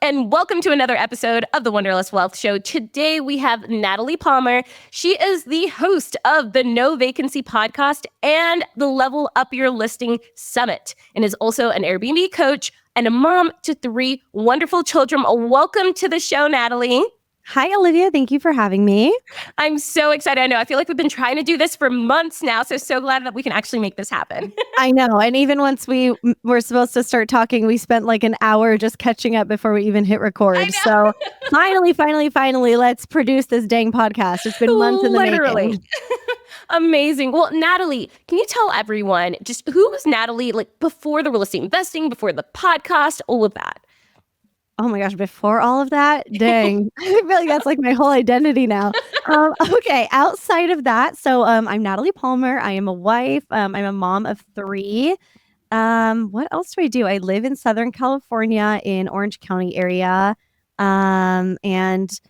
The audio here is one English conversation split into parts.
And welcome to another episode of the Wonderless Wealth Show. Today we have Natalie Palmer. She is the host of the No Vacancy podcast and the Level Up Your Listing Summit, and is also an Airbnb coach and a mom to 3 wonderful children. Welcome to the show, Natalie. Hi, Olivia. Thank you for having me. I'm so excited. I know. I feel like we've been trying to do this for months now. So glad that we can actually make this happen. I know. And even once we were supposed to start talking, we spent like an hour just catching up before we even hit record. So finally, let's produce this dang podcast. It's been months in the making. Amazing. Well, Natalie, can you tell everyone just who was Natalie like before the real estate investing, before the podcast, all of that? Oh my gosh, before all of that, dang. I feel like that's like my whole identity now. Okay, outside of that, so I'm Natalie Palmer. I am a wife. I'm a mom of 3. What else do I do? I live in Southern California in Orange County area. And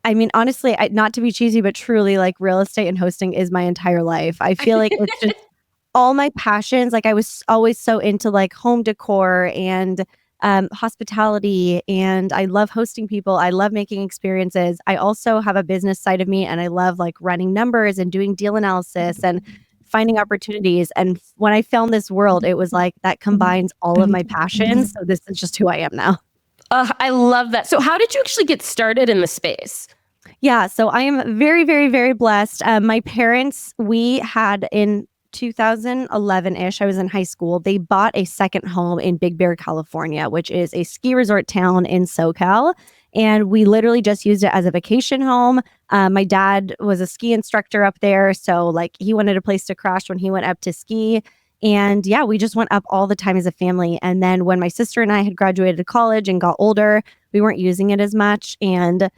I mean, honestly, not to be cheesy, but truly like real estate and hosting is my entire life. I feel like it's just all my passions. Like I was always so into like home decor and hospitality, and I love hosting people. I love making experiences. I also have a business side of me, and I love like running numbers and doing deal analysis and finding opportunities. And when I found this world, it was like that combines all of my passions. So this is just who I am now. I love that. So how did you actually get started in the space? Yeah, so I am very, very, very blessed. My parents, we had in 2011-ish, I was in high school, they bought a second home in Big Bear, California, which is a ski resort town in SoCal. And we literally just used it as a vacation home. My dad was a ski instructor up there. So like he wanted a place to crash when he went up to ski. And yeah, we just went up all the time as a family. And then when my sister and I had graduated college and got older, we weren't using it as much. And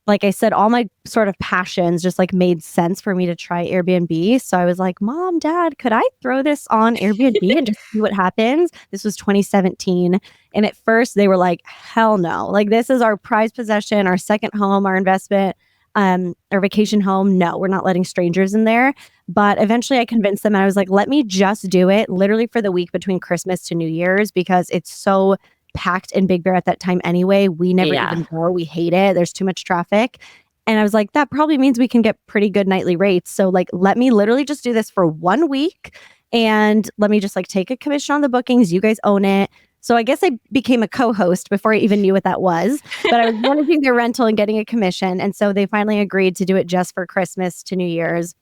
like I said, all my sort of passions just like made sense for me to try Airbnb. So I was like, Mom, Dad, could I throw this on Airbnb and just see what happens? This was 2017. And at first they were like, hell no. Like this is our prized possession, our second home, our investment, our vacation home. No, we're not letting strangers in there. But eventually I convinced them and I was like, let me just do it literally for the week between Christmas to New Year's because it's so packed in Big Bear at that time anyway. We never even go. We hate it. There's too much traffic. And I was like, that probably means we can get pretty good nightly rates. So like, let me literally just do this for 1 week and let me just like take a commission on the bookings. You guys own it. So I guess I became a co-host before I even knew what that was, but I was managing their rental and getting a commission. And so they finally agreed to do it just for Christmas to New Year's.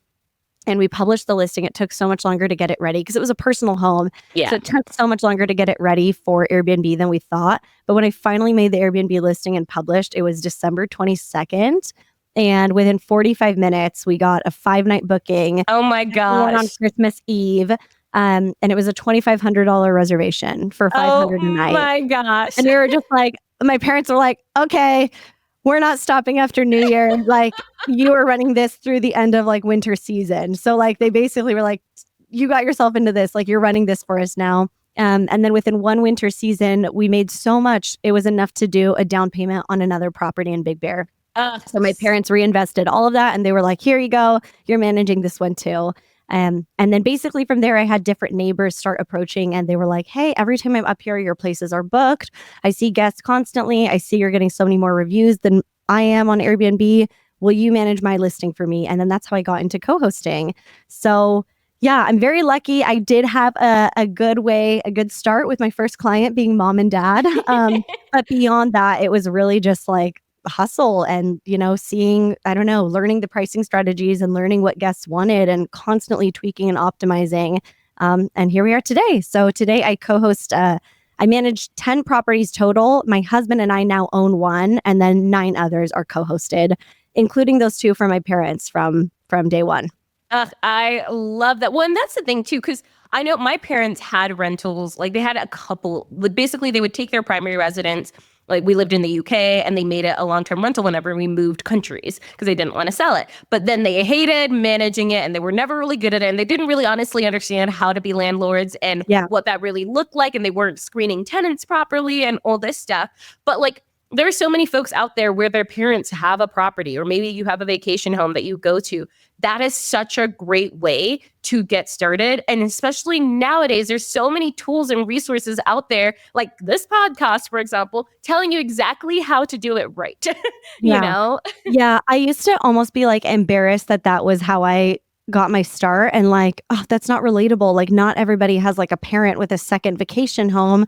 And we published the listing. It took so much longer to get it ready because it was a personal home. Yeah. So it took so much longer to get it ready for Airbnb than we thought. But when I finally made the Airbnb listing and published, it was December 22nd. And within 45 minutes, we got a 5-night booking. Oh my gosh. On Christmas Eve. And it was a $2,500 reservation for $500 a night. Oh my gosh. And we were just like, my parents were like, okay, we're not stopping after New Year. Like you are running this through the end of like winter season. So like they basically were like, you got yourself into this. Like you're running this for us now. And then within one winter season, we made so much. It was enough to do a down payment on another property in Big Bear. So my parents reinvested all of that. And they were like, here you go. You're managing this one too. And then basically from there, I had different neighbors start approaching and they were like, hey, every time I'm up here, your places are booked. I see guests constantly. I see you're getting so many more reviews than I am on Airbnb. Will you manage my listing for me? And then that's how I got into co-hosting. So yeah, I'm very lucky. I did have a good start with my first client being mom and dad. But beyond that, it was really just like hustle and, learning the pricing strategies and learning what guests wanted and constantly tweaking and optimizing. And here we are today. So today I co-host, I manage 10 properties total. My husband and I now own 1, and then 9 others are co-hosted, including those 2 from my parents from day one. I love that. Well, and that's the thing too, because I know my parents had rentals, like they had a couple, basically they would take their primary residence. Like we lived in the UK and they made it a long-term rental whenever we moved countries because they didn't want to sell it. But then they hated managing it and they were never really good at it. And they didn't really honestly understand how to be landlords and what that really looked like. And they weren't screening tenants properly and all this stuff. But like there are so many folks out there where their parents have a property, or maybe you have a vacation home that you go to. That is such a great way to get started. And especially nowadays, there's so many tools and resources out there, like this podcast, for example, telling you exactly how to do it right. you Yeah. know? Yeah, I used to almost be like embarrassed that that was how I got my start and like, oh, that's not relatable. Like not everybody has like a parent with a second vacation home,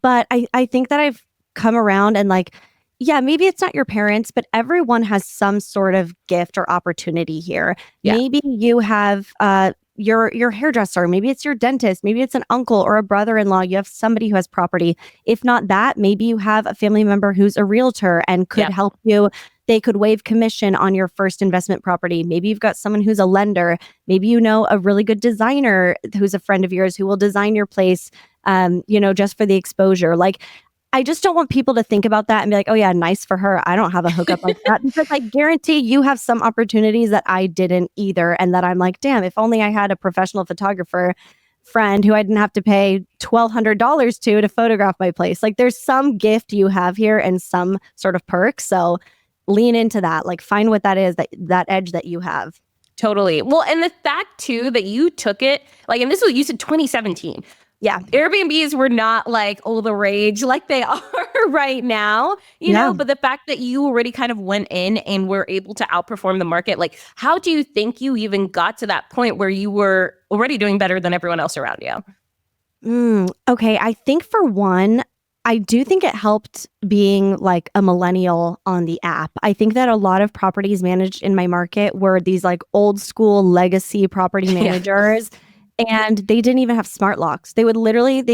but I think that I've come around and like, yeah, maybe it's not your parents, but everyone has some sort of gift or opportunity here. Yeah. Maybe you have your hairdresser, maybe it's your dentist, maybe it's an uncle or a brother-in-law. You have somebody who has property. If not that, maybe you have a family member who's a realtor and could Yeah. help you. They could waive commission on your first investment property. Maybe you've got someone who's a lender. Maybe you know a really good designer who's a friend of yours who will design your place, just for the exposure. Like, I just don't want people to think about that and be like, oh yeah, nice for her. I don't have a hookup like that. Because I guarantee you have some opportunities that I didn't either. And that I'm like, damn, if only I had a professional photographer friend who I didn't have to pay $1,200 to photograph my place. Like there's some gift you have here and some sort of perk. So lean into that. Like find what that is, that edge that you have. Totally. Well, and the fact too that you took it, like, and this was, you said 2017. Yeah. Airbnbs were not like all the rage like they are right now, but the fact that you already kind of went in and were able to outperform the market, like, how do you think you even got to that point where you were already doing better than everyone else around you? Okay. I think for one, I do think it helped being like a millennial on the app. I think that a lot of properties managed in my market were these like old school legacy property managers. And they didn't even have smart locks. They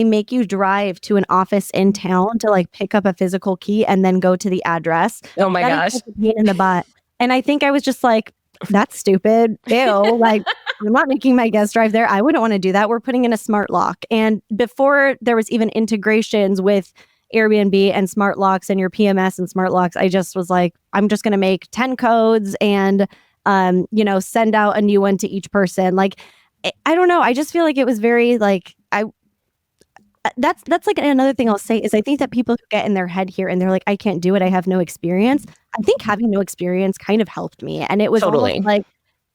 make you drive to an office in town to like pick up a physical key and then go to the address. Oh my That is gosh. such a pain in the butt. And I think I was just like, that's stupid. Ew. Like, I'm not making my guests drive there. I wouldn't want to do that. We're putting in a smart lock. And before there was even integrations with Airbnb and smart locks and your PMS and smart locks, I just was like, I'm just going to make 10 codes and, send out a new one to each person. Like, I don't know. I just feel like it was very like that's like another thing I'll say is I think that people who get in their head here and they're like, I can't do it. I have no experience. I think having no experience kind of helped me. And it was Totally like,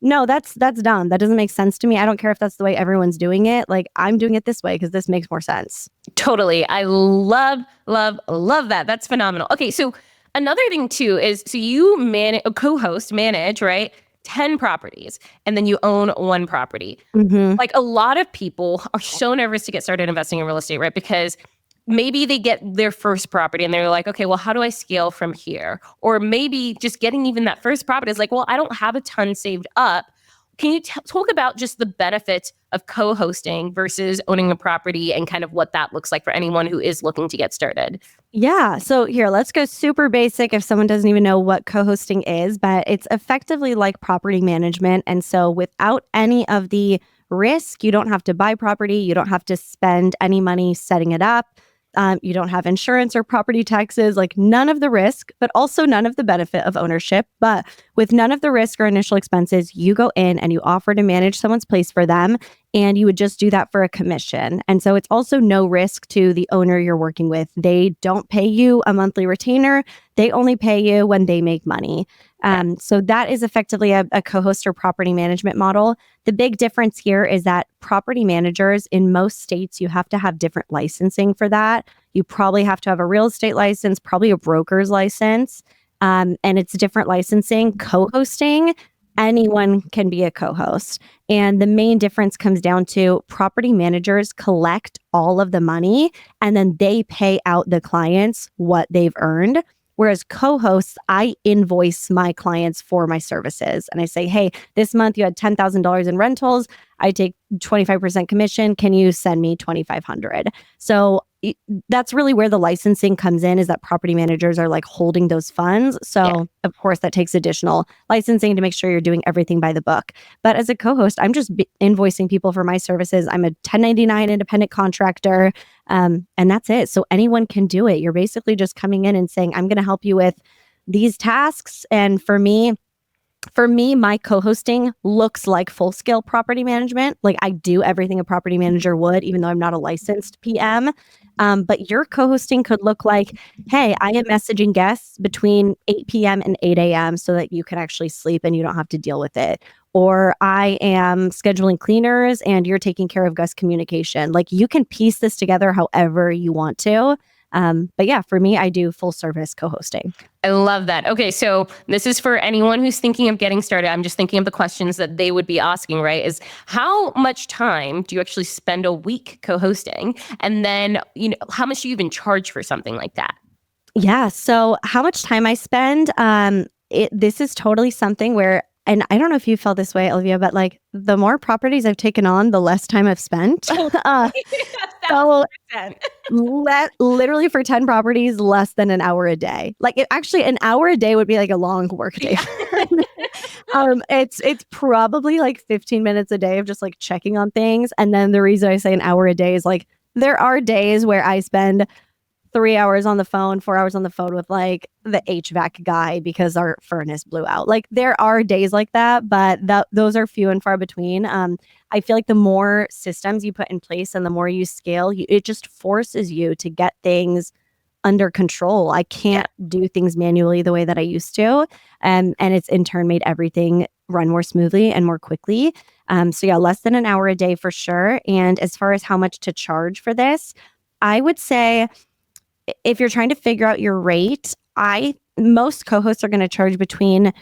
no, that's dumb. That doesn't make sense to me. I don't care if that's the way everyone's doing it. Like I'm doing it this way because this makes more sense. Totally. I love that. That's phenomenal. Okay. So another thing too is, so you manage, right? 10 properties and then you own one property. Mm-hmm. Like a lot of people are so nervous to get started investing in real estate, right? Because maybe they get their first property and they're like, okay, well, how do I scale from here? Or maybe just getting even that first property is like, well, I don't have a ton saved up. Can you talk about just the benefits of co-hosting versus owning a property and kind of what that looks like for anyone who is looking to get started? Yeah. So here, let's go super basic if someone doesn't even know what co-hosting is, but it's effectively like property management. And so without any of the risk, you don't have to buy property. You don't have to spend any money setting it up. You don't have insurance or property taxes, like none of the risk, but also none of the benefit of ownership. But with none of the risk or initial expenses, you go in and you offer to manage someone's place for them. And you would just do that for a commission. And so it's also no risk to the owner you're working with. They don't pay you a monthly retainer. They only pay you when they make money. So that is effectively a co-host or property management model. The big difference here is that property managers in most states, you have to have different licensing for that. You probably have to have a real estate license, probably a broker's license, and it's different licensing. Co-hosting, anyone can be a co-host. And the main difference comes down to property managers collect all of the money and then they pay out the clients what they've earned. Whereas co-hosts, I invoice my clients for my services. And I say, hey, this month you had $10,000 in rentals. I take 25% commission. Can you send me $2,500? So that's really where the licensing comes in, is that property managers are like holding those funds. So of course that takes additional licensing to make sure you're doing everything by the book. But as a co-host, I'm just invoicing people for my services. I'm a 1099 independent contractor. And that's it. So anyone can do it. You're basically just coming in and saying, I'm going to help you with these tasks. And for me, For me, my co-hosting looks like full-scale property management. Like I do everything a property manager would, even though I'm not a licensed PM. But your co-hosting could look like, hey, I am messaging guests between 8 p.m. and 8 a.m. so that you can actually sleep and you don't have to deal with it. Or I am scheduling cleaners and you're taking care of guest communication. Like you can piece this together however you want to. But yeah, for me, I do full service co-hosting. I love that. Okay, so this is for anyone who's thinking of getting started. I'm just thinking of the questions that they would be asking, right? Is how much time do you actually spend a week co-hosting? And then, how much do you even charge for something like that? Yeah. So how much time I spend, this is totally something where, and I don't know if you felt this way, Olivia, but like the more properties I've taken on, the less time I've spent. So literally for 10 properties, less than an hour a day. Like actually an hour a day would be like a long work day. It's probably like 15 minutes a day of just like checking on things. And then the reason I say an hour a day is like, there are days where I spend 3 hours on the phone, 4 hours on the phone with like the HVAC guy because our furnace blew out. Like there are days like that, but those are few and far between. I feel like the more systems you put in place and the more you scale, it just forces you to get things under control. I can't do things manually the way that I used to. And it's in turn made everything run more smoothly and more quickly. So yeah, less than an hour a day for sure. And as far as how much to charge for this, I would say if you're trying to figure out your rate, most co-hosts are going to charge between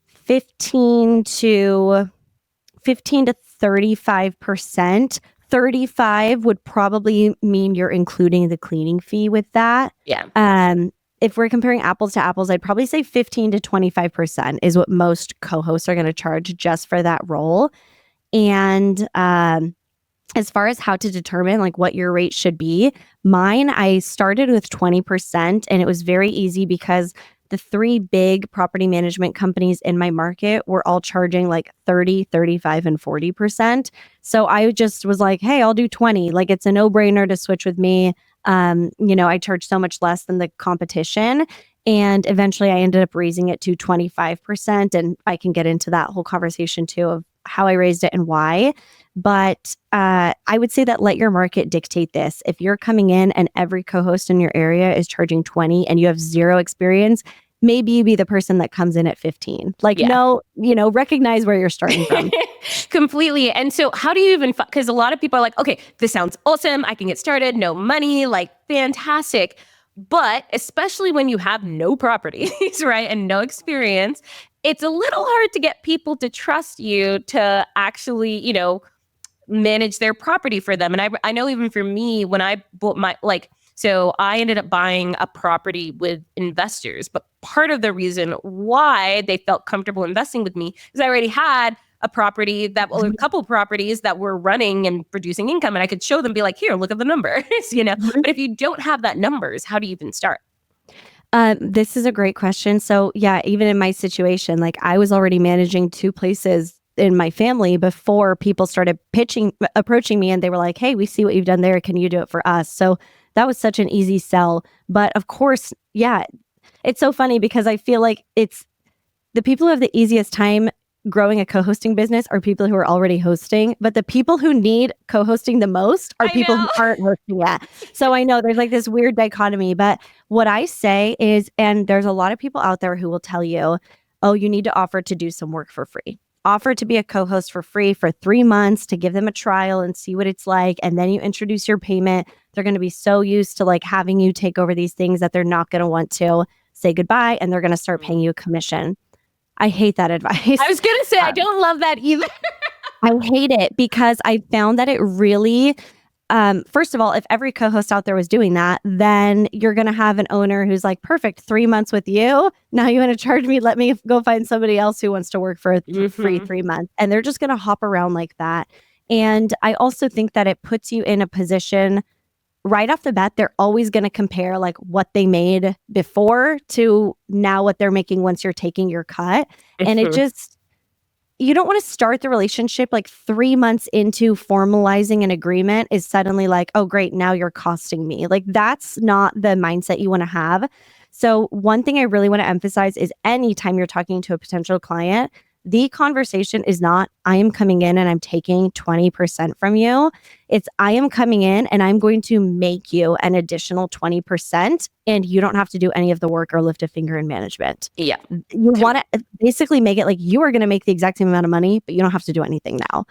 15 to 35%. 35 would probably mean you're including the cleaning fee with that. Yeah. If we're comparing apples to apples, I'd probably say 15 to 25% is what most co-hosts are going to charge just for that role. And as far as how to determine like what your rate should be, I started with 20%, and it was very easy because the three big property management companies in my market were all charging like 30, 35, and 40%. So I just was like, hey, I'll do 20. Like it's a no-brainer to switch with me. I charge so much less than the competition. And eventually I ended up raising it to 25%. And I can get into that whole conversation too of how I raised it and why. But I would say that let your market dictate this. If you're coming in and every co-host in your area is charging 20 and you have zero experience, maybe you be the person that comes in at 15. Like, no, recognize where you're starting from. Completely. And so how do you even, because a lot of people are like, okay, this sounds awesome. I can get started. No money, like fantastic. But especially when you have no properties, right, and no experience, it's a little hard to get people to trust you to actually, manage their property for them. And I know even for me, when I bought so I ended up buying a property with investors, but part of the reason why they felt comfortable investing with me is I already had a property or a couple properties that were running and producing income, and I could show them, be like, here, look at the numbers, But if you don't have that numbers, how do you even start? This is a great question. So yeah, even in my situation, like I was already managing two places in my family before people started approaching me, and they were like, hey, we see what you've done there. Can you do it for us? So that was such an easy sell. But of course, yeah, it's so funny because I feel like it's the people who have the easiest time growing a co-hosting business are people who are already hosting, but the people who need co-hosting the most are people who aren't hosting yet. So I know there's like this weird dichotomy, but what I say is, and there's a lot of people out there who will tell you, oh, you need to offer to do some work for free. Offer to be a co-host for free for 3 months to give them a trial and see what it's like. And then you introduce your payment. They're going to be so used to like having you take over these things that they're not going to want to say goodbye, and they're going to start paying you a commission. I hate that advice. I was going to say, I don't love that either. I hate it because I found that it really, first of all, if every co-host out there was doing that, then you're going to have an owner who's like, perfect, 3 months with you. Now you want to charge me, let me go find somebody else who wants to work for a free 3 months. And they're just going to hop around like that. And I also think that it puts you in a position right off the bat, they're always going to compare like what they made before to now what they're making once you're taking your cut. And it just, you don't want to start the relationship like 3 months into formalizing an agreement is suddenly like, oh, great, now you're costing me. Like that's not the mindset you want to have. So one thing I really want to emphasize is anytime you're talking to a potential client, the conversation is not, I am coming in and I'm taking 20% from you. It's, I am coming in and I'm going to make you an additional 20%, and you don't have to do any of the work or lift a finger in management. Yeah. You want to basically make it like you are going to make the exact same amount of money, but you don't have to do anything now.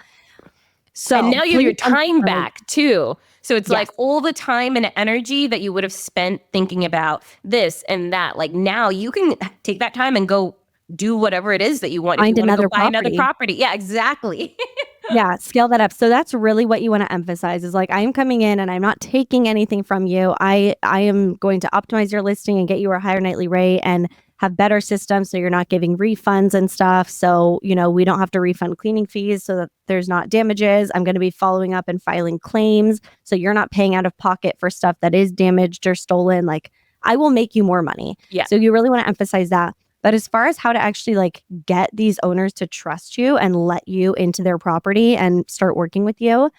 So, and now you have your time back too. So it's like all the time and energy that you would have spent thinking about this and that. Like now you can take that time and go do whatever it is that you want. Find if you want to another go buy another property. property. Yeah, exactly. Yeah, scale that up. So that's really what you want to emphasize is like, I am coming in and I'm not taking anything from you. I am going to optimize your listing and get you a higher nightly rate and have better systems so you're not giving refunds and stuff. So, we don't have to refund cleaning fees so that there's not damages. I'm going to be following up and filing claims so you're not paying out of pocket for stuff that is damaged or stolen. Like, I will make you more money. Yeah. So you really want to emphasize that. But as far as how to actually like get these owners to trust you and let you into their property and start working with you,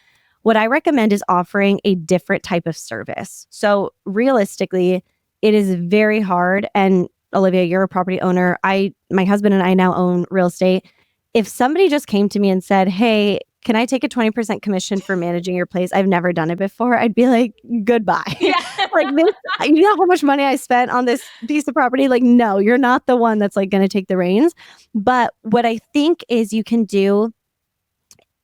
what I recommend is offering a different type of service. So realistically, it is very hard. And Olivia, you're a property owner. My husband and I now own real estate. If somebody just came to me and said, hey, can I take a 20% commission for managing your place? I've never done it before. I'd be like, goodbye. Yeah. Like this, you know how much money I spent on this piece of property? Like, no, you're not the one that's like going to take the reins. But what I think is you can do,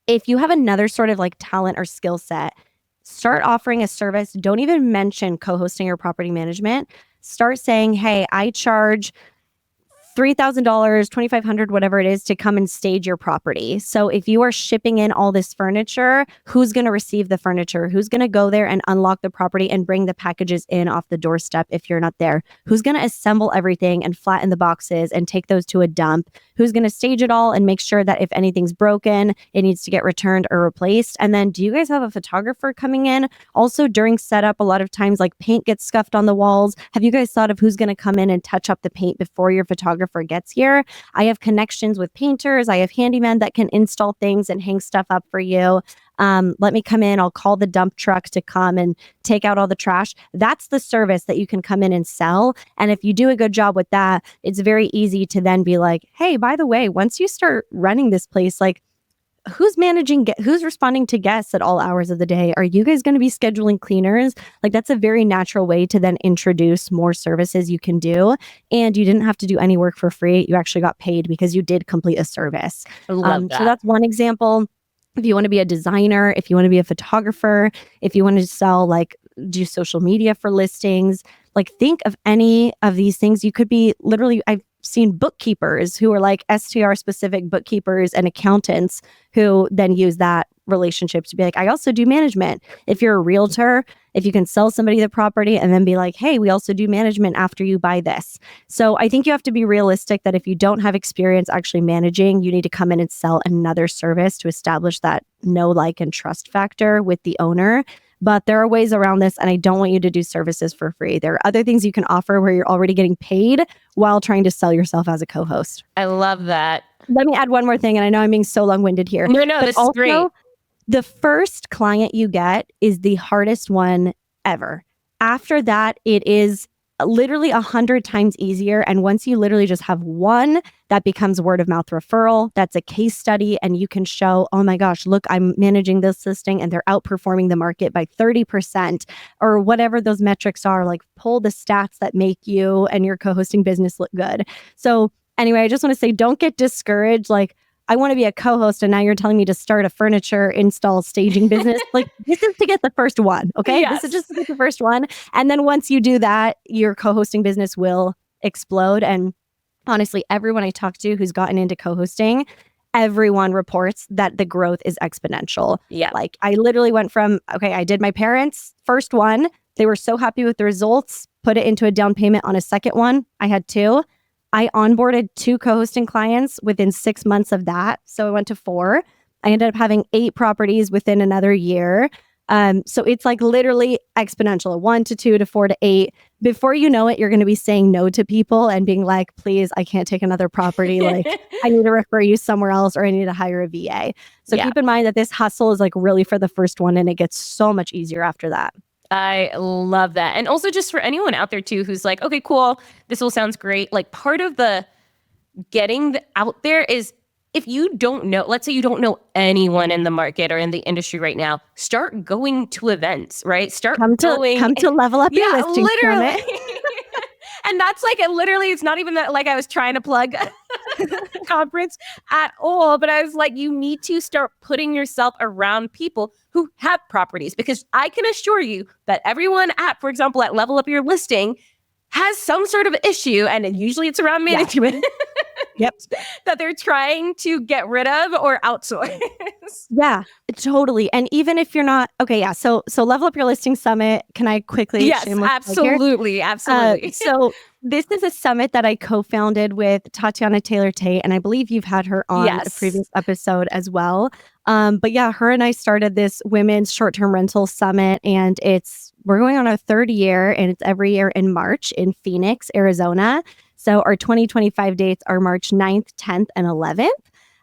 if you have another sort of like talent or skill set, start offering a service. Don't even mention co-hosting or property management. Start saying, hey, I charge $3,000, $2,500, whatever it is, to come and stage your property. So if you are shipping in all this furniture, who's going to receive the furniture? Who's going to go there and unlock the property and bring the packages in off the doorstep if you're not there? Who's going to assemble everything and flatten the boxes and take those to a dump? Who's going to stage it all and make sure that if anything's broken, it needs to get returned or replaced? And then do you guys have a photographer coming in? Also during setup, a lot of times like paint gets scuffed on the walls. Have you guys thought of who's going to come in and touch up the paint before your photographer gets here? I have connections with painters. I have handymen that can install things and hang stuff up for you. Let me come in. I'll call the dump truck to come and take out all the trash. That's the service that you can come in and sell. And if you do a good job with that, it's very easy to then be like, hey, by the way, once you start running this place, like who's responding to guests at all hours of the day? Are you guys going to be scheduling cleaners? Like that's a very natural way to then introduce more services you can do. And you didn't have to do any work for free. You actually got paid because you did complete a service. I love that. So that's one example. If you want to be a designer, if you want to be a photographer, if you want to sell, like do social media for listings, like think of any of these things. You could be literally, I've seen bookkeepers who are like STR specific bookkeepers and accountants who then use that relationship to be like, I also do management. If you're a realtor, if you can sell somebody the property and then be like, hey, we also do management after you buy this. So I think you have to be realistic that if you don't have experience actually managing, you need to come in and sell another service to establish that know, like, and trust factor with the owner. But there are ways around this, and I don't want you to do services for free. There are other things you can offer where you're already getting paid while trying to sell yourself as a co-host. I love that. Let me add one more thing, and I know I'm being so long-winded here. No, this is great. The first client you get is the hardest one ever. After that, it is literally 100 times easier. And once you literally just have one, that becomes word of mouth referral. That's a case study. And you can show, oh my gosh, look, I'm managing this listing and they're outperforming the market by 30% or whatever those metrics are. Like pull the stats that make you and your co-hosting business look good. So anyway, I just want to say, don't get discouraged. Like, I want to be a co-host and now you're telling me to start a furniture install staging business. Like this is to get the first one. Okay. Yes. This is just to get the first one. And then once you do that, your co-hosting business will explode. And honestly, everyone I talk to who's gotten into co-hosting, everyone reports that the growth is exponential. Yeah. Like I literally went from, okay, I did my parents' first one. They were so happy with the results, put it into a down payment on a second one. I had two. I onboarded 2 co-hosting clients within 6 months of that. So I went to 4. I ended up having 8 properties within another year. So it's like literally exponential, 1 to 2 to 4 to 8. Before you know it, you're going to be saying no to people and being like, please, I can't take another property. Like I need to refer you somewhere else or I need to hire a VA. So keep in mind that this hustle is like really for the first one and it gets so much easier after that. I love that. And also just for anyone out there too, who's like, okay, cool. This all sounds great. Like part of the getting out there is if you don't know, let's say you don't know anyone in the market or in the industry right now, start going to events, right? Start going. Come to Level Up Your Listing literally. Summit. And that's like, it literally, it's not even that like I was trying to plug conference at all, but I was like, you need to start putting yourself around people who have properties, because I can assure you that everyone at, for example, at Level Up Your Listing has some sort of issue, and usually it's around management. Yep. That they're trying to get rid of or outsource. Yeah, totally. And even if you're not, okay, yeah. So Level Up Your Listing Summit, can I quickly? Yes, absolutely. Absolutely. So this is a summit that I co-founded with Tatiana Taylor-Tate, and I believe you've had her on a previous episode as well. But yeah, her and I started this women's short-term rental summit, and we're going on our third year, and it's every year in March in Phoenix, Arizona. So our 2025 dates are March 9th, 10th, and 11th.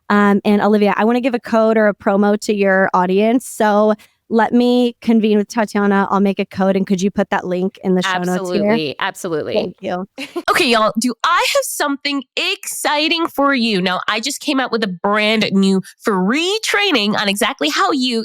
And Olivia, I want to give a code or a promo to your audience. So let me convene with Tatiana. I'll make a code, and could you put that link in the show notes here? Absolutely. Thank you. Okay, y'all, do I have something exciting for you? Now, I just came out with a brand new free training on exactly how you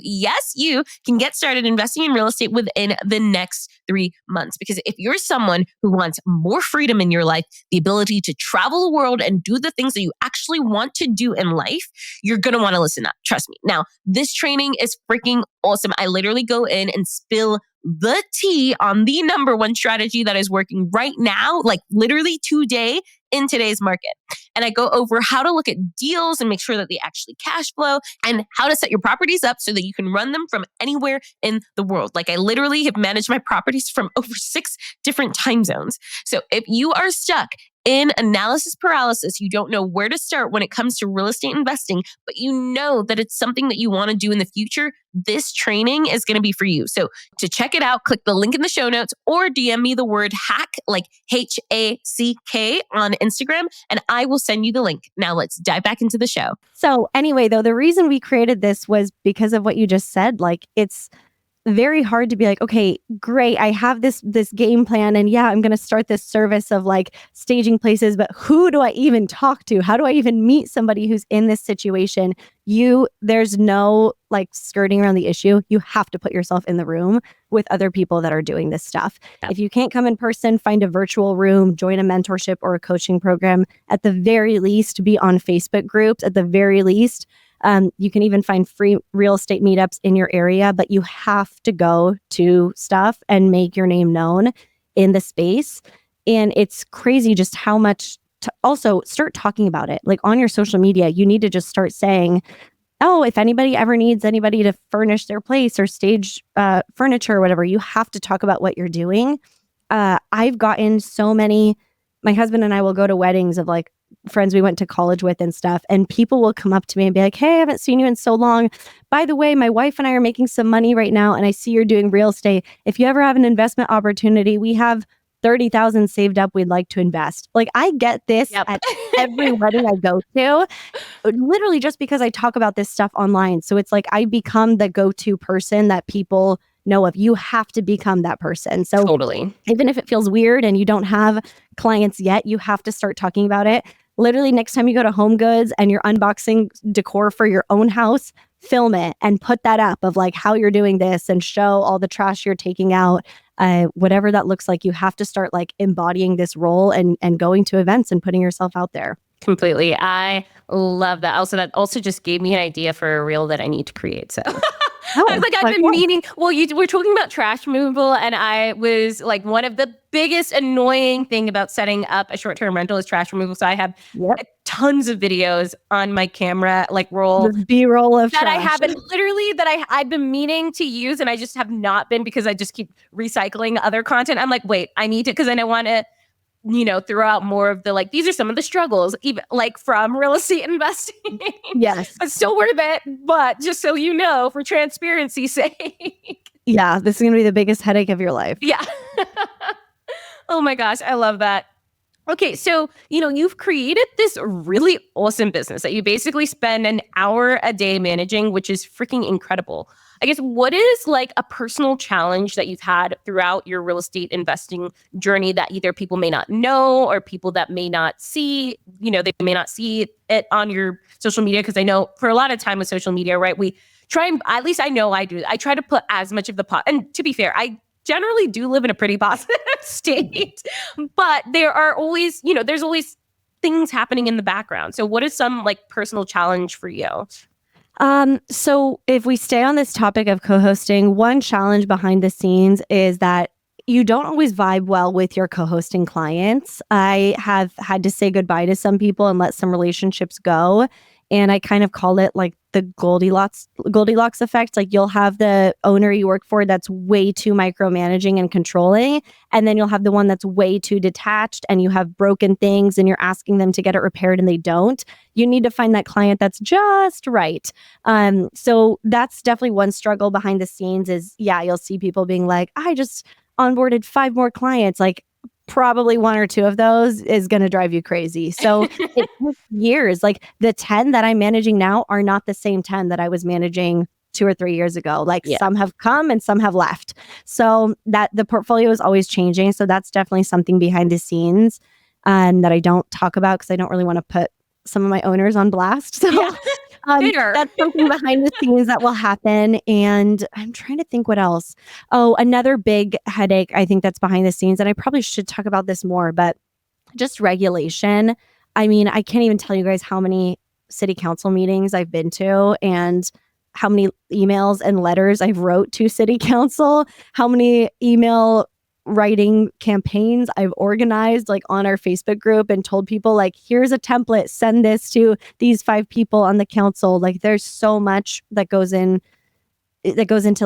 can get started investing in real estate within the next 3 months. Because if you're someone who wants more freedom in your life, the ability to travel the world and do the things that you actually want to do in life, you're going to want to listen up. Trust me. Now, this training is freaking awesome. I literally go in and spill the tea on the number one strategy that is working right now, like literally today in today's market. And I go over how to look at deals and make sure that they actually cash flow, and how to set your properties up so that you can run them from anywhere in the world. Like I literally have managed my properties from over 6 different time zones. So if you are stuck in analysis paralysis, you don't know where to start when it comes to real estate investing, but you know that it's something that you want to do in the future, this training is going to be for you. So to check it out, click the link in the show notes or DM me the word hack, like HACK on Instagram, and I will send you the link. Now let's dive back into the show. So anyway, though, the reason we created this was because of what you just said. Like it's very hard to be like, okay, great, I have this game plan, and yeah, I'm going to start this service of like staging places, but who do I even talk to? How do I even meet somebody who's in this situation? There's no like skirting around the issue. You have to put yourself in the room with other people that are doing this stuff. Yeah. If you can't come in person, find a virtual room, join a mentorship or a coaching program. At the very least, be on Facebook groups. At the very least, you can even find free real estate meetups in your area, but you have to go to stuff and make your name known in the space. And it's crazy just how much to also start talking about it. Like on your social media, you need to just start saying, oh, if anybody ever needs anybody to furnish their place or stage furniture or whatever, you have to talk about what you're doing. I've gotten so many, my husband and I will go to weddings of like friends we went to college with and stuff, and people will come up to me and be like, hey, I haven't seen you in so long. By the way, my wife and I are making some money right now, and I see you're doing real estate. If you ever have an investment opportunity, we have 30,000 saved up, we'd like to invest. Like I get this at every wedding I go to, literally just because I talk about this stuff online. So it's like I become the go-to person that people know of. You have to become that person. So totally, even if it feels weird and you don't have clients yet, you have to start talking about it. Literally next time you go to Home Goods and you're unboxing decor for your own house, film it and put that up of like how you're doing this and show all the trash you're taking out. Whatever that looks like, you have to start like embodying this role and going to events and putting yourself out there. Completely. I love that. Also, that also just gave me an idea for a reel that I need to create. So I was like, I've been meaning, well, we're talking about trash removal, and I was like, one of the biggest annoying thing about setting up a short-term rental is trash removal. So I have tons of videos on my camera, like roll. The B-roll of that trash. I haven't literally that I've been meaning to use, and I just have not been because I just keep recycling other content. I'm like, wait, I need to, because I don't want to, throw out more of the, like, these are some of the struggles, even like from real estate investing. Yes. But still worth it. But just so you know, for transparency's sake. Yeah, this is going to be the biggest headache of your life. Yeah. Oh my gosh, I love that. Okay, so, you've created this really awesome business that you basically spend an hour a day managing, which is freaking incredible. I guess what is like a personal challenge that you've had throughout your real estate investing journey that either people may not know or people that may not see, they may not see it on your social media? Because I know for a lot of time with social media, right, we try and, at least I know I do, I try to put as much of and to be fair, I generally do live in a pretty positive state, but there are always, there's always things happening in the background. So what is some like personal challenge for you? So if we stay on this topic of co-hosting, one challenge behind the scenes is that you don't always vibe well with your co-hosting clients. I have had to say goodbye to some people and let some relationships go. And I kind of call it like the Goldilocks effect. Like you'll have the owner you work for that's way too micromanaging and controlling. And then you'll have the one that's way too detached and you have broken things and you're asking them to get it repaired and they don't. You need to find that client that's just right. So that's definitely one struggle behind the scenes is, yeah, you'll see people being like, I just onboarded 5 more clients. Like probably 1 or 2 of those is going to drive you crazy. So it took years. Like the 10 that I'm managing now are not the same 10 that I was managing 2 or 3 years ago. Like some have come and some have left. So that the portfolio is always changing. So that's definitely something behind the scenes that I don't talk about because I don't really want to put some of my owners on blast. So that's something behind the scenes that will happen. And I'm trying to think what else. Oh, another big headache, I think that's behind the scenes. And I probably should talk about this more, but just regulation. I mean, I can't even tell you guys how many city council meetings I've been to and how many emails and letters I've wrote to city council, how many email writing campaigns I've organized like on our Facebook group and told people like, here's a template, send this to these 5 people on the council. Like there's so much that goes into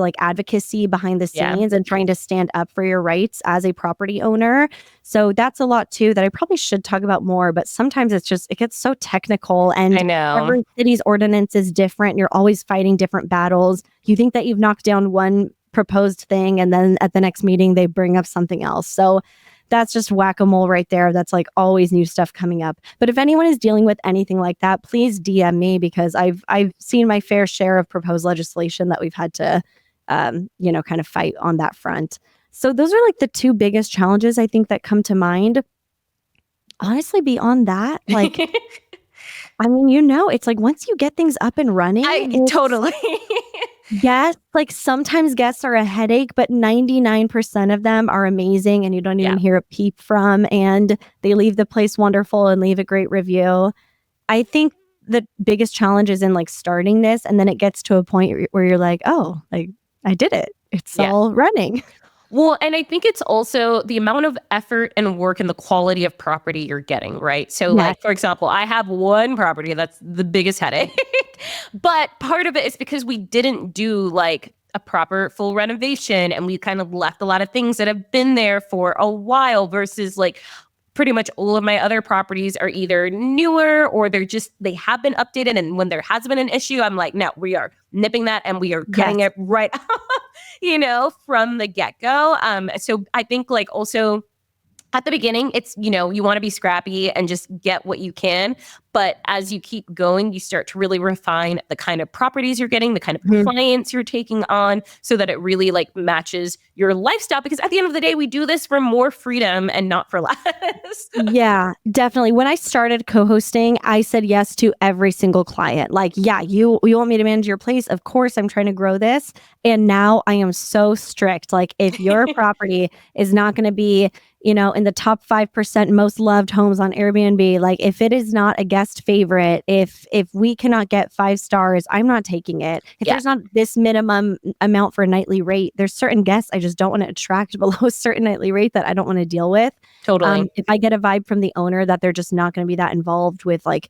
like advocacy behind the scenes and trying to stand up for your rights as a property owner. So that's a lot too that I probably should talk about more, but sometimes it gets so technical and I know every city's ordinance is different. You're always fighting different battles. You think that you've knocked down one proposed thing and then at the next meeting they bring up something else. So that's just whack-a-mole right there. That's like always new stuff coming up. But if anyone is dealing with anything like that, please DM me because I've seen my fair share of proposed legislation that we've had to kind of fight on that front. So those are like the 2 biggest challenges I think that come to mind. Honestly, beyond that, like I mean, it's like once you get things up and running, totally. Yes, like sometimes guests are a headache, but 99% of them are amazing and you don't even hear a peep from and they leave the place wonderful and leave a great review. I think the biggest challenge is in like starting this and then it gets to a point where you're like, oh, like I did it. It's all running. Well, and I think it's also the amount of effort and work and the quality of property you're getting, right? So like, for example, I have one property that's the biggest headache, but part of it is because we didn't do like a proper full renovation and we kind of left a lot of things that have been there for a while versus like pretty much all of my other properties are either newer or they have been updated. And when there has been an issue, I'm like, no, we are nipping that and we are cutting it right out, from the get-go. So I think like also at the beginning, it's, you want to be scrappy and just get what you can. But as you keep going, you start to really refine the kind of properties you're getting, the kind of clients you're taking on so that it really like matches your lifestyle. Because at the end of the day, we do this for more freedom and not for less. Yeah, definitely. When I started co-hosting, I said yes to every single client. Like, yeah, you want me to manage your place? Of course, I'm trying to grow this. And now I am so strict. Like if your property is not going to be in the top 5% most loved homes on Airbnb, like if it is not a guest favorite, if we cannot get 5 stars, I'm not taking it. If there's not this minimum amount for a nightly rate, there's certain guests I just don't want to attract below a certain nightly rate that I don't want to deal with. Totally. If I get a vibe from the owner that they're just not going to be that involved with like,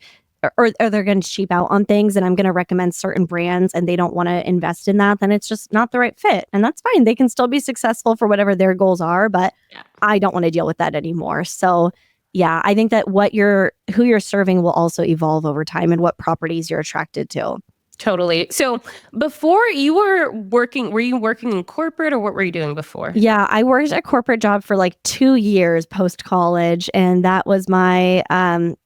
or they're going to cheap out on things and I'm going to recommend certain brands and they don't want to invest in that, then it's just not the right fit. And that's fine. They can still be successful for whatever their goals are, but I don't want to deal with that anymore. So yeah, I think that who you're serving will also evolve over time and what properties you're attracted to. Totally. So before you were you working in corporate or what were you doing before? Yeah, I worked a corporate job for like 2 years post college, and that was my.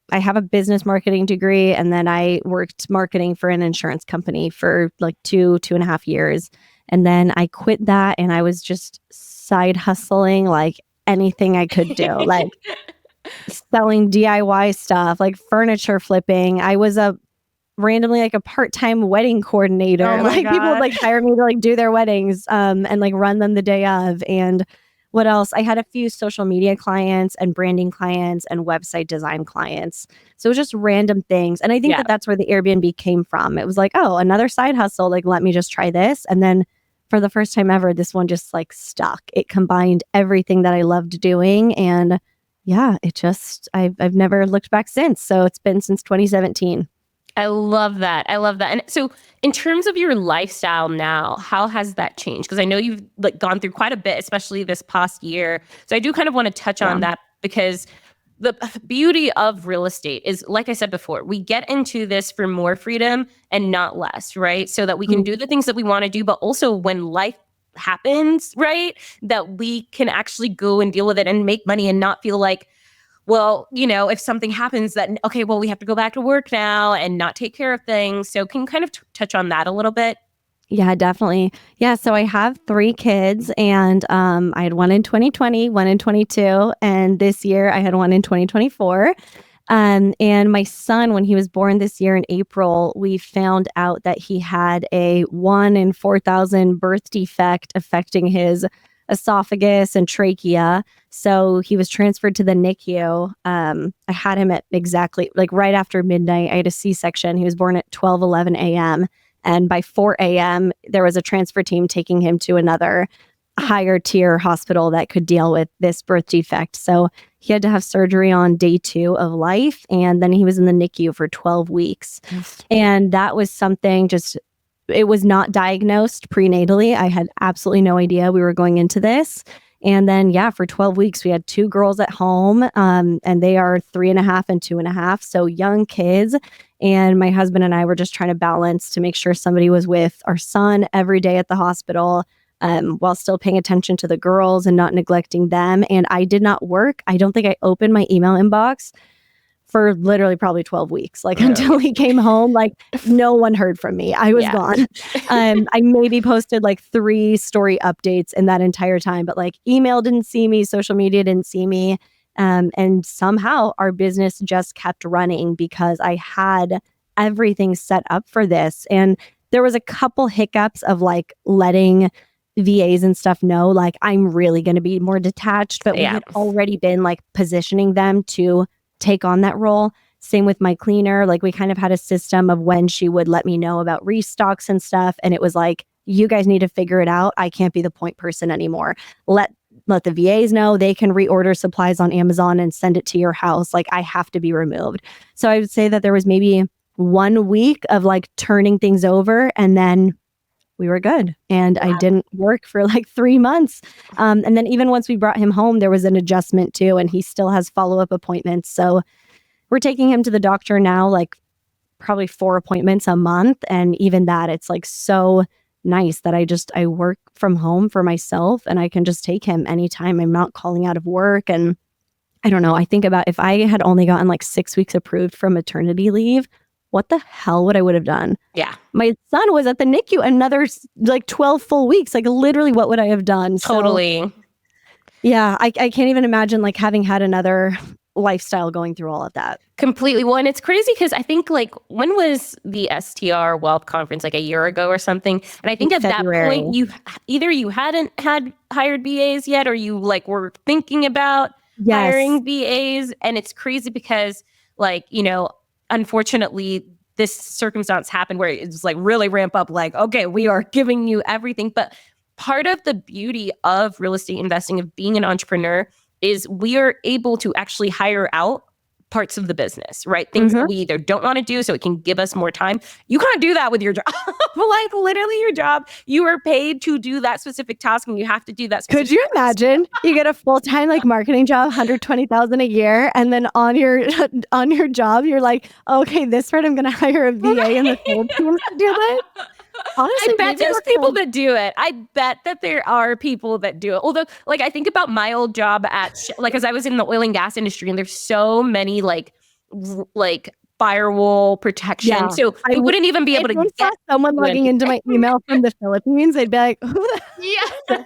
I have a business marketing degree, and then I worked marketing for an insurance company for like 2.5 years, and then I quit that, and I was just side hustling like anything I could do, like selling DIY stuff, like furniture flipping. I was a randomly like a part-time wedding Oh coordinator. my Like people would God. like hire me to like do their weddings and like run them the day of. And what else? I had a few social media clients and branding clients and website design clients. So it was just random things. And I think Yeah. that that's where the Airbnb came from. It was like, oh, another side hustle. Like, let me just try this. And then for the first time ever, this one just like stuck. It combined everything that I loved doing. And yeah, I've never looked back since. So it's been since 2017. I love that. I love that. And so in terms of your lifestyle now, how has that changed? Because I know you've like gone through quite a bit, especially this past year. So I do kind of want to touch Yeah. on that because the beauty of real estate is, like I said before, we get into this for more freedom and not less, right? So that we can do the things that we want to do, but also when life happens, right? That we can actually go and deal with it and make money and not feel like, well, if something happens that, okay, well, we have to go back to work now and not take care of things. So can you kind of touch on that a little bit? Yeah, definitely. Yeah, so I have 3 kids, and I had one in 2020, one in 22, and this year I had one in 2024. And my son, when he was born this year in April, we found out that he had a 1 in 4,000 birth defect affecting his esophagus and trachea. So he was transferred to the NICU. I had him at exactly like right after midnight. I had a C-section. He was born at 12:11 a.m. And by 4 a.m., there was a transfer team taking him to another higher tier hospital that could deal with this birth defect. So he had to have surgery on day 2 of life. And then he was in the NICU for 12 weeks. And that was something it was not diagnosed prenatally. I had absolutely no idea we were going into this. And then, yeah, for 12 weeks, we had 2 girls at home, and they are 3.5 and 2.5. So young kids. And my husband and I were just trying to balance to make sure somebody was with our son every day at the hospital, while still paying attention to the girls and not neglecting them. And I did not work. I don't think I opened my email inbox for literally probably 12 weeks, like until he came home. Like no one heard from me. I was gone. I maybe posted like 3 story updates in that entire time, but like email didn't see me, social media didn't see me. And somehow our business just kept running because I had everything set up for this. And there was a couple hiccups of like letting VAs and stuff know, like I'm really going to be more detached, but we had already been like positioning them to take on that role. Same with my cleaner. Like we kind of had a system of when she would let me know about restocks and stuff. And it was like, you guys need to figure it out. I can't be the point person anymore. Let the VAs know they can reorder supplies on Amazon and send it to your house. Like I have to be removed. So I would say that there was maybe 1 week of like turning things over, and then we were good. And I didn't work for like 3 months. And then even once we brought him home, there was an adjustment too. And he still has follow-up appointments. So we're taking him to the doctor now, like probably 4 appointments a month. And even that, it's like so nice that I work from home for myself and I can just take him anytime. I'm not calling out of work. And I don't know. I think about if I had only gotten like 6 weeks approved from maternity leave, what the hell would I have done? Yeah. My son was at the NICU another like 12 full weeks. Like literally, what would I have done? Totally. So, yeah, I can't even imagine like having had another lifestyle going through all of that. Completely. Well, and it's crazy because I think like when was the STR Wealth Conference, like a year ago or something? And I think at February. that point you hadn't had hired BAs yet, or you like were thinking about hiring BAs. And it's crazy because like, unfortunately this circumstance happened where it's like really ramp up like, okay, we are giving you everything. But part of the beauty of real estate investing, of being an entrepreneur, is we are able to actually hire out parts of the business, right? Things that we either don't want to do so it can give us more time. You can't do that with your job. Like literally your job, you are paid to do that specific task and you have to do that specific Could you task. imagine you get a full-time like marketing job, 120,000 a year, and then on your job you're like, okay, this part I'm going to hire a VA in the Philippines to do this. Honestly, I bet there's people that do it. I bet that there are people that do it. Although, like, I think about my old job at, like, as I was in the oil and gas industry, and there's so many, like firewall protection. Yeah. So I wouldn't even be able to If I saw get someone logging into my email from the Philippines, I'd be like, who the yeah.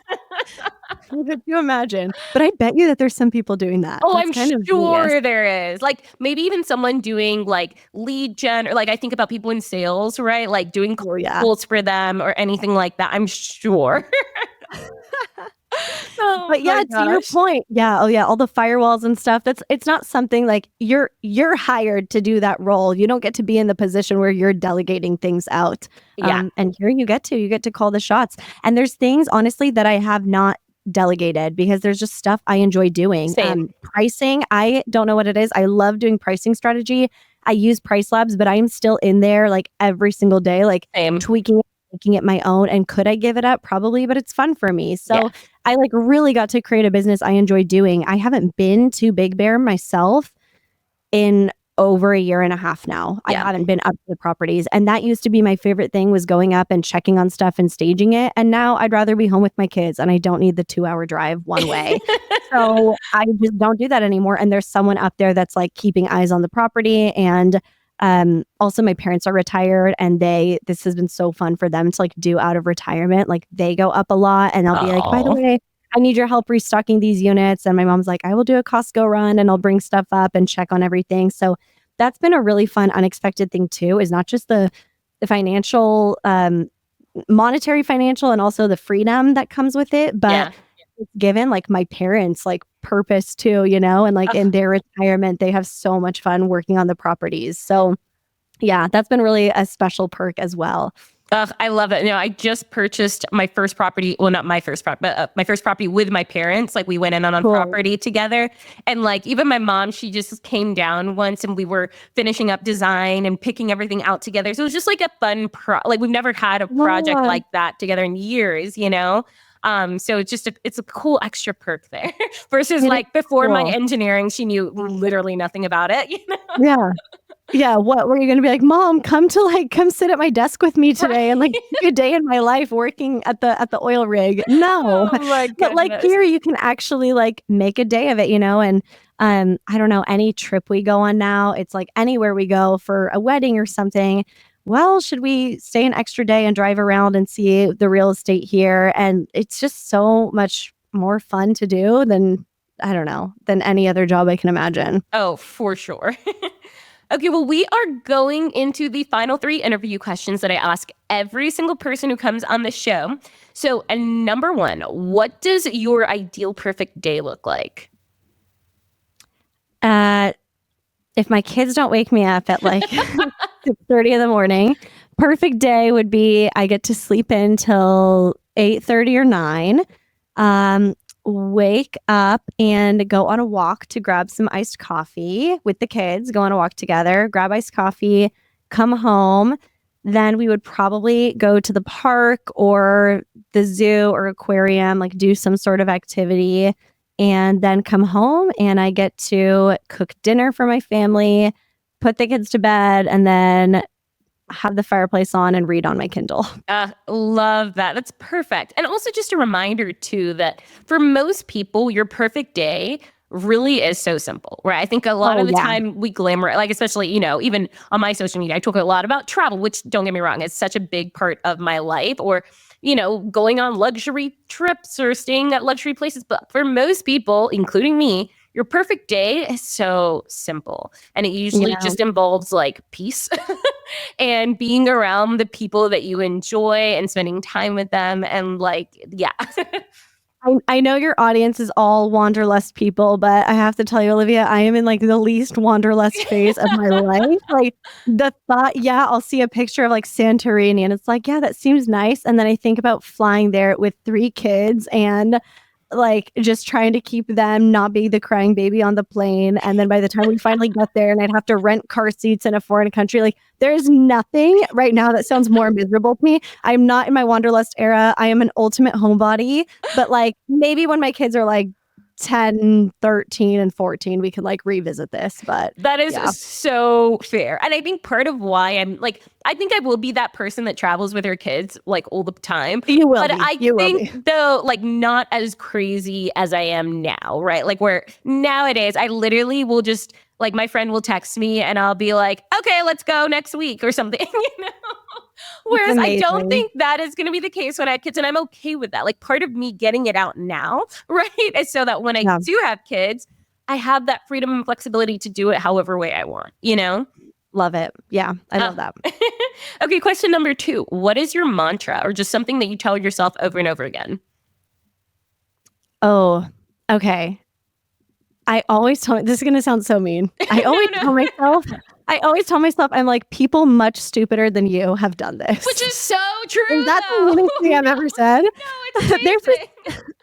could you imagine? But I bet you that there's some people doing that. Oh, That's I'm kind of sure genius. there is. Like maybe even someone doing like lead gen, or like I think about people in sales, right? Like doing Oh, yeah. calls for them or anything like that. I'm sure. Oh But yeah, my to your gosh. point, yeah, oh yeah, all the firewalls and stuff. It's not something like you're hired to do that role. You don't get to be in the position where you're delegating things out. Yeah. And here you get to call the shots. And there's things honestly that I have not delegated because there's just stuff I enjoy doing. Same. Pricing, I don't know what it is. I love doing pricing strategy. I use Price Labs, but I'm still in there like every single day, like Same. tweaking it, making it my own. And could I give it up? Probably, but it's fun for me. So Yeah. I like really got to create a business I enjoy doing. I haven't been to Big Bear myself in over a year and a half now. Yeah. I haven't been up to the properties. And that used to be my favorite thing, was going up and checking on stuff and staging it. And now I'd rather be home with my kids and I don't need the 2-hour drive one way. So I just don't do that anymore. And there's someone up there that's like keeping eyes on the property. And also my parents are retired and this has been so fun for them to like do out of retirement. Like they go up a lot and I'll be like, by the way, I need your help restocking these units. And my mom's like, I will do a Costco run and I'll bring stuff up and check on everything. So that's been a really fun, unexpected thing too, is not just the financial, monetary financial, and also the freedom that comes with it, but it's given like my parents like purpose too, and like in their retirement, they have so much fun working on the properties. So yeah, that's been really a special perk as well. I love it. I just purchased my first property. Well, not my first property, but my first property with my parents. Like we went in on property together. And like even my mom, she just came down once and we were finishing up design and picking everything out together. So it was just like a fun like we've never had a project like that together in years, So it's a cool extra perk there versus like before my engineering, she knew literally nothing about it, Yeah. Yeah, what were you going to be like, Mom, come sit at my desk with me today and like take a day in my life working at the oil rig. No. Oh my goodness. But like here you can actually like make a day of it, and I don't know, any trip we go on now, it's like anywhere we go for a wedding or something, well, should we stay an extra day and drive around and see the real estate here? And it's just so much more fun to do than any other job I can imagine. Oh, for sure. Okay, well, we are going into the final 3 interview questions that I ask every single person who comes on the show. So, number 1, what does your ideal perfect day look like? If my kids don't wake me up at like 6:30 in the morning, perfect day would be I get to sleep in till 8:30 or 9. Wake up and go on a walk to grab some iced coffee with the kids, go on a walk together, grab iced coffee, come home. Then we would probably go to the park or the zoo or aquarium, like do some sort of activity, and then come home and I get to cook dinner for my family, put the kids to bed, and then have the fireplace on and read on my Kindle. Love that. That's perfect. And also just a reminder too, that for most people, your perfect day really is so simple, right? I think a lot of the time we glamour, like especially, even on my social media, I talk a lot about travel, which don't get me wrong, it's such a big part of my life, or, going on luxury trips or staying at luxury places. But for most people, including me, your perfect day is so simple. And it usually just involves like peace and being around the people that you enjoy and spending time with them. And like, yeah. I know your audience is all wanderlust people, but I have to tell you, Olivia, I am in like the least wanderlust phase of my life. Like the thought, I'll see a picture of like Santorini and it's like, that seems nice. And then I think about flying there with 3 kids and like just trying to keep them not being the crying baby on the plane. And then by the time we finally got there and I'd have to rent car seats in a foreign country, like there's nothing right now that sounds more miserable to me. I'm not in my wanderlust era. I am an ultimate homebody, but like maybe when my kids are like 10, 13, and 14, we could like revisit this. But that is yeah. so fair. And I think part of why I'm like, I think I will be that person that travels with her kids like all the time. You will But be. I You will think be. though, like not as crazy as I am now, right? Like where nowadays I literally will just like my friend will text me and I'll be like, okay, let's go next week or something, you know? It's Whereas I don't amazing. think that is going to be the case when I have kids, and I'm okay with that. Like part of me getting it out now, right, is so that when I Yeah. do have kids, I have that freedom and flexibility to do it however way I want, you know? Love it. Yeah, I love that. Okay, question number 2. What is your mantra or just something that you tell yourself over and over again? Oh, okay. I always tell this is gonna sound so mean. I always tell myself, I'm like, people much stupider than you have done this. Which is so true. Is that the meanest thing I've ever said? No, it's amazing.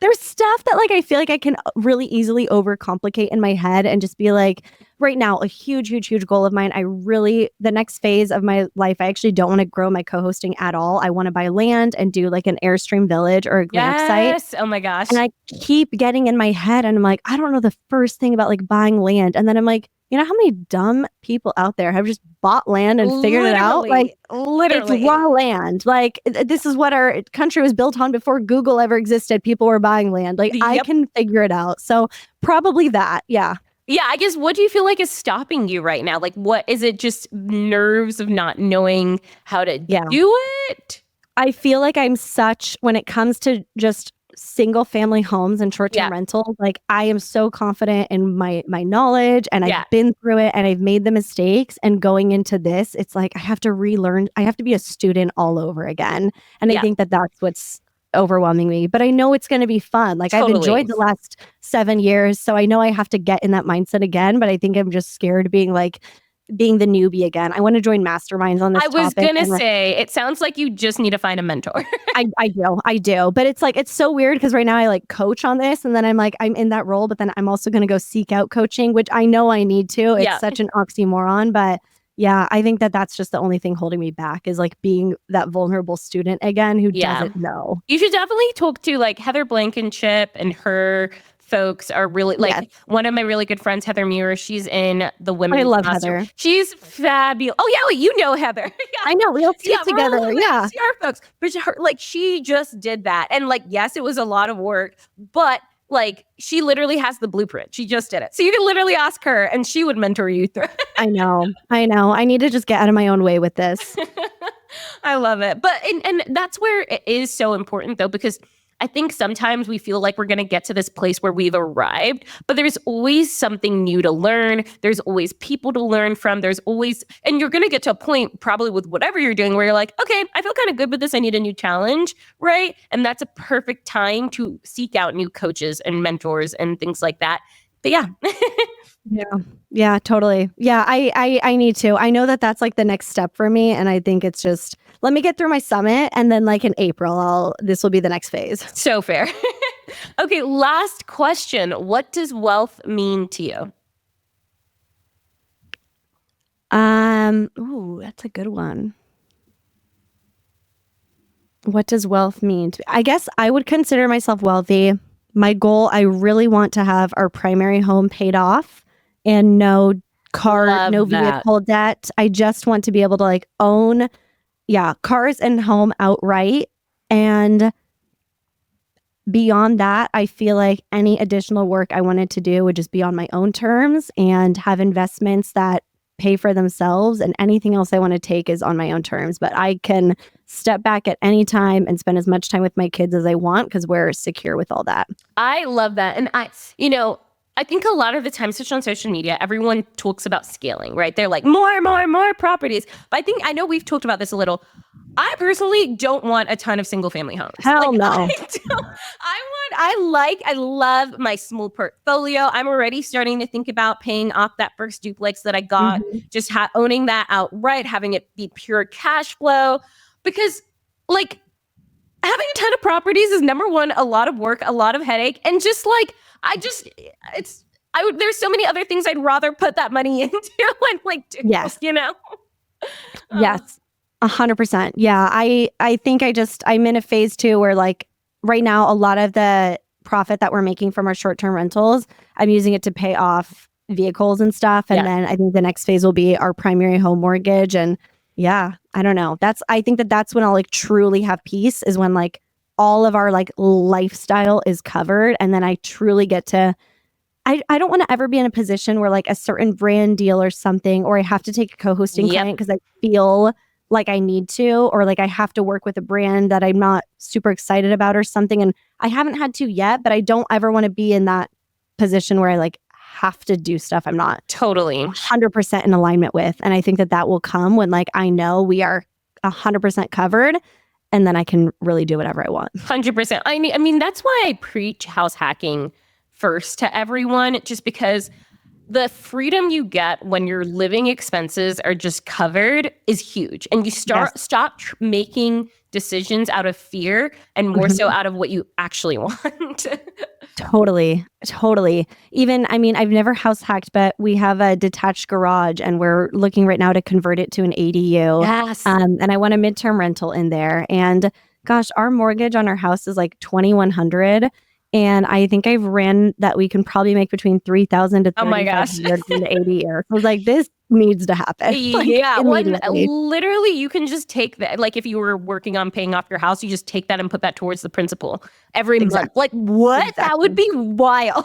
There's stuff that like I feel like I can really easily overcomplicate in my head and just be like, right now, a huge, huge, huge goal of mine. The next phase of my life, I actually don't want to grow my co-hosting at all. I want to buy land and do like an Airstream village or a glampsite. Yes. Oh my gosh. And I keep getting in my head and I'm like, I don't know the first thing about like buying land. And then I'm like, you know how many dumb people out there have just bought land and figured it out? Like literally. it's raw land. Like this is what our country was built on before Google ever existed. People were buying land. Like I can figure it out. So probably that. Yeah. Yeah, I guess what do you feel like is stopping you right now? Like what is it, just nerves of not knowing how to do it? I feel like when it comes to just single family homes and short-term rentals, like I am so confident in my knowledge and I've been through it and I've made the mistakes, and going into this, it's like I have to relearn. I have to be a student all over again. And I think that that's what's overwhelming me, but I know it's going to be fun. Like I've enjoyed the last 7 years. So I know I have to get in that mindset again, but I think I'm just scared being the newbie again. I want to join masterminds on this topic. I was going to say, it sounds like you just need to find a mentor. I do. But it's like, it's so weird because right now I like coach on this and then I'm like, I'm in that role, but then I'm also going to go seek out coaching, which I know I need to. It's such an oxymoron, but yeah, I think that that's just the only thing holding me back is like being that vulnerable student again who doesn't know. You should definitely talk to like Heather Blankenship, and her folks are really like one of my really good friends, Heather Muir. She's in the women's. I love Heather. She's fabulous. Oh yeah, you know Heather. I know. We all see it together. Yeah, CR folks. But she just did that, and like yes, it was a lot of work, but like she literally has the blueprint. She just did it. So you can literally ask her and she would mentor you through it. I know. I need to just get out of my own way with this. I love it. But and that's where it is so important though, because I think sometimes we feel like we're going to get to this place where we've arrived, but there's always something new to learn. There's always people to learn from. And you're going to get to a point probably with whatever you're doing where you're like, okay, I feel kind of good with this. I need a new challenge, right? And that's a perfect time to seek out new coaches and mentors and things like that. But yeah. Yeah, totally. Yeah, I need to. I know that that's like the next step for me. And I think it's just, let me get through my summit. And then like in April, this will be the next phase. So fair. Okay, last question. What does wealth mean to you? Ooh, that's a good one. What does wealth mean to me? I guess I would consider myself wealthy. My goal, I really want to have our primary home paid off and no vehicle debt. I just want to be able to like own, cars and home outright. And beyond that, I feel like any additional work I wanted to do would just be on my own terms and have investments that pay for themselves, and anything else I want to take is on my own terms. But I can step back at any time and spend as much time with my kids as I want because we're secure with all that. I love that. And I think a lot of the time, especially on social media, everyone talks about scaling, right? They're like, more properties. But I know we've talked about this a little. I personally don't want a ton of single family homes. Hell no. I love my small portfolio. I'm already starting to think about paying off that first duplex that I got, just owning that outright, having it be pure cash flow. Because like, having a ton of properties is number one, a lot of work, a lot of headache, and just like there's so many other things I'd rather put that money into and like do, Yes. you know? Yes. 100%. Yeah. I think I'm in a phase too where like right now, a lot of the profit that we're making from our short-term rentals, I'm using it to pay off vehicles and stuff. And then I think the next phase will be our primary home mortgage. And yeah, I don't know. I think that's when I'll like truly have peace, is when like all of our like lifestyle is covered. And then I truly get to, I don't want to ever be in a position where like a certain brand deal or something, or I have to take a co-hosting client because I feel like I need to, or like I have to work with a brand that I'm not super excited about or something. And I haven't had to yet, but I don't ever want to be in that position where I like have to do stuff I'm not totally 100% in alignment with. And I think that will come when like I know we are 100% covered, and then I can really do whatever I want. 100%. I mean, that's why I preach house hacking first to everyone, just because the freedom you get when your living expenses are just covered is huge. And you stop making decisions out of fear and more so out of what you actually want. Totally. Even, I mean, I've never house hacked, but we have a detached garage and we're looking right now to convert it to an ADU. Yes. And I want a midterm rental in there. And gosh, our mortgage on our house is like $2,100. And I think I've ran that we can probably make between $3,000 to $3,500 in the ADU. I was like, this needs to happen. Yeah, literally you can just take that. Like if you were working on paying off your house, you just take that and put that towards the principal every month. Like what? Exactly. That would be wild.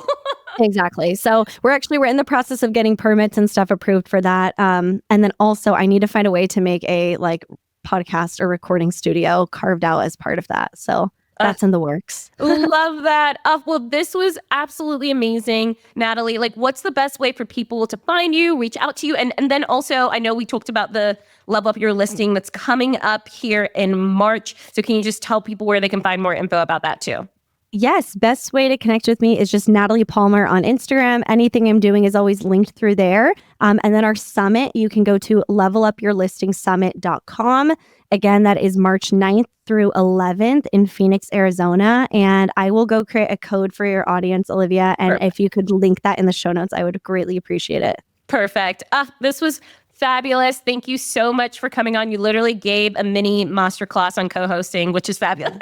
Exactly. So we're in the process of getting permits and stuff approved for that. And then also I need to find a way to make a like podcast or recording studio carved out as part of that. So that's in the works. Love that. Well, this was absolutely amazing, Natalie. Like, what's the best way for people to find you, reach out to you? And then also, I know we talked about the Level Up Your Listing that's coming up here in March. So can you just tell people where they can find more info about that too? Yes. Best way to connect with me is just Natalie Palmer on Instagram. Anything I'm doing is always linked through there. And then our summit, you can go to levelupyourlistingsummit.com. Again, that is March 9th through 11th in Phoenix, Arizona. And I will go create a code for your audience, Olivia. And if you could link that in the show notes, I would greatly appreciate it. Perfect. This was fabulous. Thank you so much for coming on. You literally gave a mini masterclass on co-hosting, which is fabulous.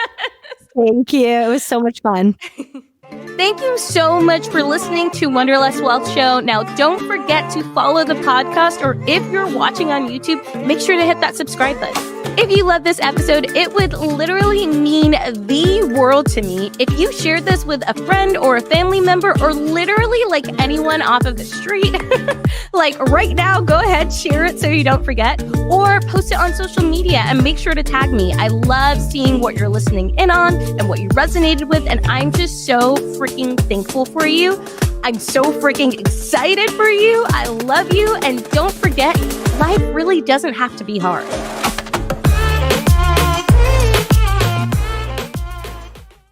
Thank you. It was so much fun. Thank you so much for listening to Wonderlust Wealth Show. Now, don't forget to follow the podcast, or if you're watching on YouTube, make sure to hit that subscribe button. If you love this episode, it would literally mean the world to me if you shared this with a friend or a family member, or literally like anyone off of the street. Like right now, go ahead, share it so you don't forget, or post it on social media and make sure to tag me. I love seeing what you're listening in on and what you resonated with, and I'm just so freaking thankful for you. I'm so freaking excited for you. I love you, and don't forget, life really doesn't have to be hard.